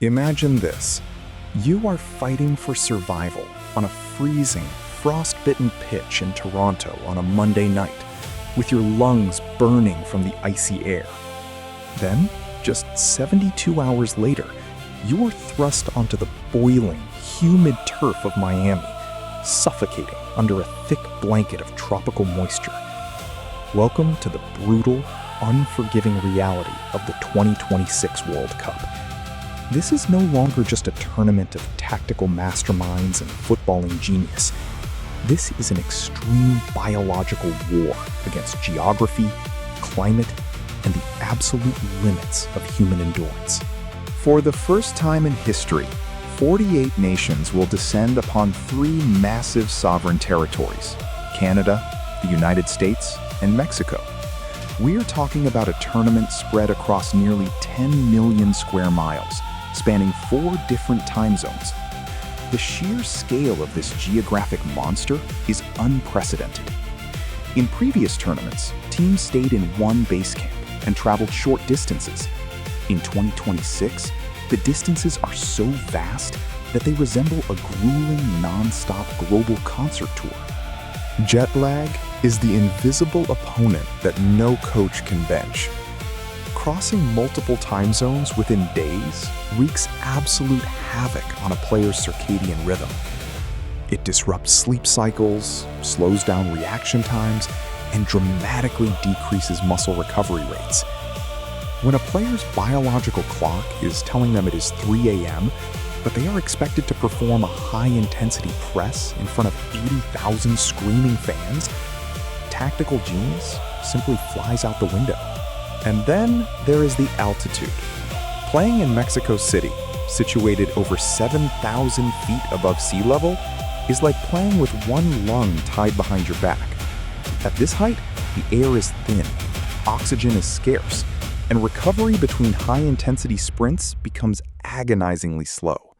Imagine this. You are fighting for survival on a freezing, frost-bitten pitch in Toronto on a Monday night, with your lungs burning from the icy air. Then, just 72 hours later, you are thrust onto the boiling, humid turf of Miami, suffocating under a thick blanket of tropical moisture. Welcome to the brutal, unforgiving reality of the 2026 World Cup. This is no longer just a tournament of tactical masterminds and footballing genius. This is an extreme biological war against geography, climate, and the absolute limits of human endurance. For the first time in history, 48 nations will descend upon three massive sovereign territories: Canada, the United States, and Mexico. We're talking about a tournament spread across nearly 10 million square miles, spanning 4 different time zones. The sheer scale of this geographic monster is unprecedented. In previous tournaments, teams stayed in one base camp and traveled short distances. In 2026, the distances are so vast that they resemble a grueling, non-stop global concert tour. Jet lag is the invisible opponent that no coach can bench. Crossing multiple time zones within days wreaks absolute havoc on a player's circadian rhythm. It disrupts sleep cycles, slows down reaction times, and dramatically decreases muscle recovery rates. When a player's biological clock is telling them it is 3 a.m., but they are expected to perform a high-intensity press in front of 80,000 screaming fans, tactical genius simply flies out the window. And then there is the altitude. Playing in Mexico City, situated over 7,000 feet above sea level, is like playing with one lung tied behind your back. At this height, the air is thin, oxygen is scarce, and recovery between high-intensity sprints becomes agonizingly slow.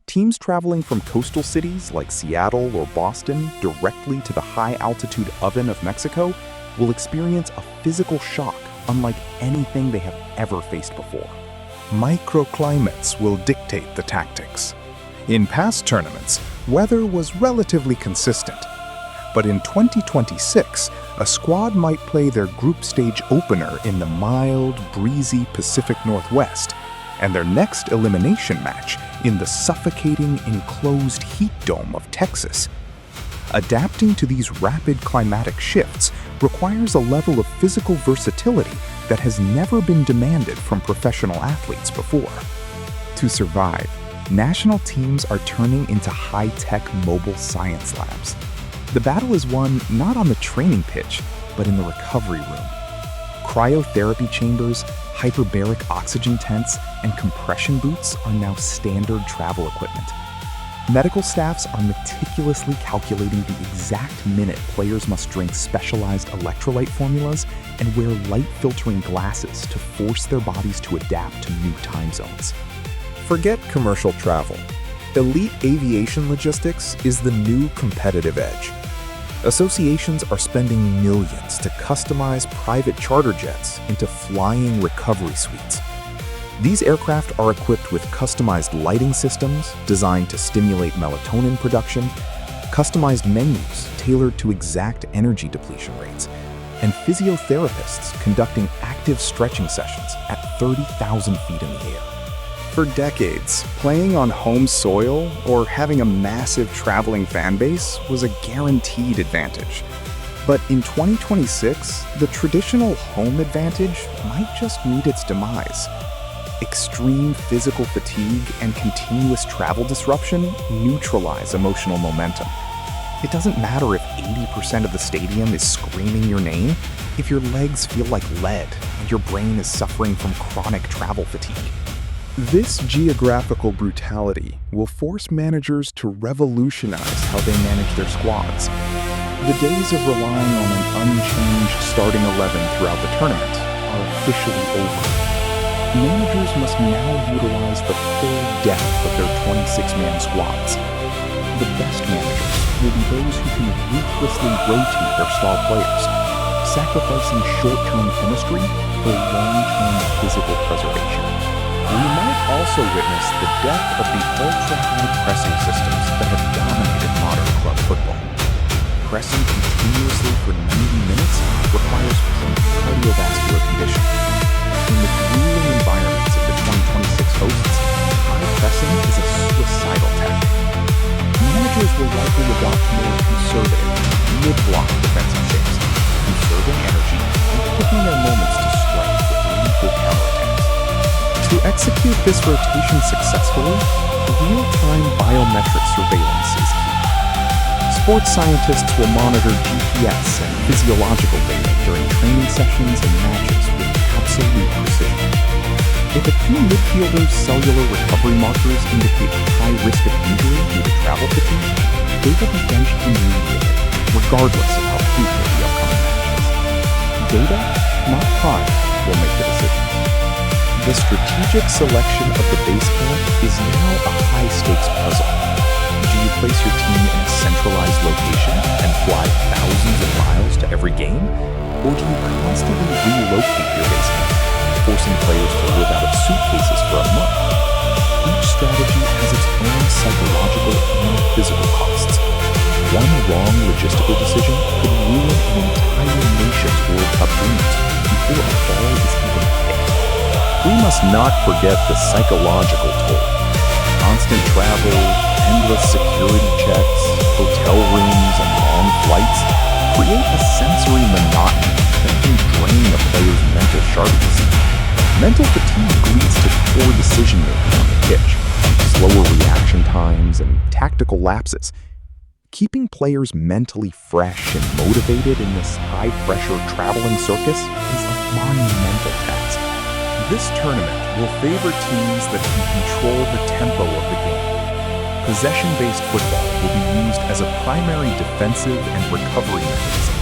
Teams traveling from coastal cities like Seattle or Boston directly to the high-altitude oven of Mexico will experience a physical shock unlike anything they have ever faced before. Microclimates will dictate the tactics. In past tournaments, weather was relatively consistent. But in 2026, a squad might play their group stage opener in the mild, breezy Pacific Northwest, and their next elimination match in the suffocating, enclosed heat dome of Texas. Adapting to these rapid climatic shifts requires a level of physical versatility that has never been demanded from professional athletes before. To survive, national teams are turning into high-tech mobile science labs. The battle is won not on the training pitch, but in the recovery room. Cryotherapy chambers, hyperbaric oxygen tents, and compression boots are now standard travel equipment. Medical staffs are meticulously calculating the exact minute players must drink specialized electrolyte formulas and wear light-filtering glasses to force their bodies to adapt to new time zones. Forget commercial travel. Elite aviation logistics is the new competitive edge. Associations are spending millions to customize private charter jets into flying recovery suites. These aircraft are equipped with customized lighting systems designed to stimulate melatonin production, customized menus tailored to exact energy depletion rates, and physiotherapists conducting active stretching sessions at 30,000 feet in the air. For decades, playing on home soil or having a massive traveling fan base was a guaranteed advantage. But in 2026, the traditional home advantage might just meet its demise. Extreme physical fatigue and continuous travel disruption neutralize emotional momentum. It doesn't matter if 80% of the stadium is screaming your name if your legs feel like lead and your brain is suffering from chronic travel fatigue. This geographical brutality will force managers to revolutionize how they manage their squads. The days of relying on an unchanged starting 11 throughout the tournament are officially over. Managers must now utilize the full depth of their 26-man squads. The best managers will be those who can ruthlessly rotate their star players, sacrificing short-term chemistry for long-term physical preservation. We might also also witnessed the death of the ultra-high pressing systems that have dominated modern club football. Pressing continuously for 90 minutes requires peak cardiovascular condition. In the grueling environments of the 2026 hosts, high pressing is a suicidal tactic. Managers will likely adopt more conservative, mid-block defensive shapes, conserving energy and picking their moments to strike with lethal counterattacks. To execute this rotation successfully, real-time biometric surveillance is key. Sports scientists will monitor GPS and physiological data during training sessions and matches with absolute precision. If a key midfielder's cellular recovery markers indicate a high risk of injury due to travel fatigue, they will be benched immediately, regardless of how crucial the upcoming match is. Data, not pride, will make the decisions. The strategic selection of the base camp is now a high-stakes puzzle. Do you place your team in a centralized location and fly thousands of miles to every game? Or do you constantly relocate your base camp, forcing players to live out of suitcases for a month? Each strategy has its own psychological and physical costs. One wrong logistical decision could ruin an entire nation's World Cup dreams before a ball is even picked. We must not forget the psychological toll. Constant travel, endless security checks, hotel rooms, and long flights create a sensory monotony that can drain a player's mental sharpness. Mental fatigue leads to poor decision-making on the pitch, slower reaction times, and tactical lapses. Keeping players mentally fresh and motivated in this high-pressure traveling circus is a monumental task. This tournament will favor teams that can control the tempo of the game. Possession-based football will be used as a primary defensive and recovery mechanism.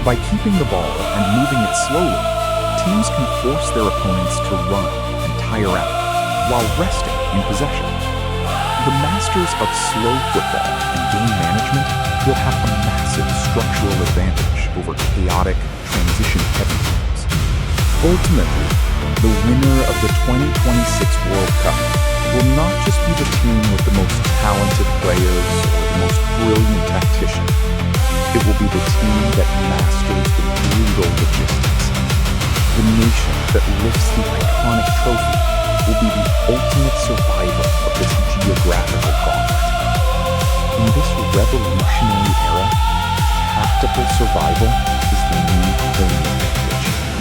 By keeping the ball and moving it slowly, teams can force their opponents to run and tire out while resting in possession. The masters of slow football and game management will have a massive structural advantage over chaotic, transition-heavy teams. Ultimately, the winner of the 2026 World Cup will not just be the team with the most talented players or the most brilliant tactician. It will be the team that masters the brutal logistics. The nation that lifts the iconic trophy will be the ultimate survivor of this geographical gauntlet. In this revolutionary era, tactical survival is the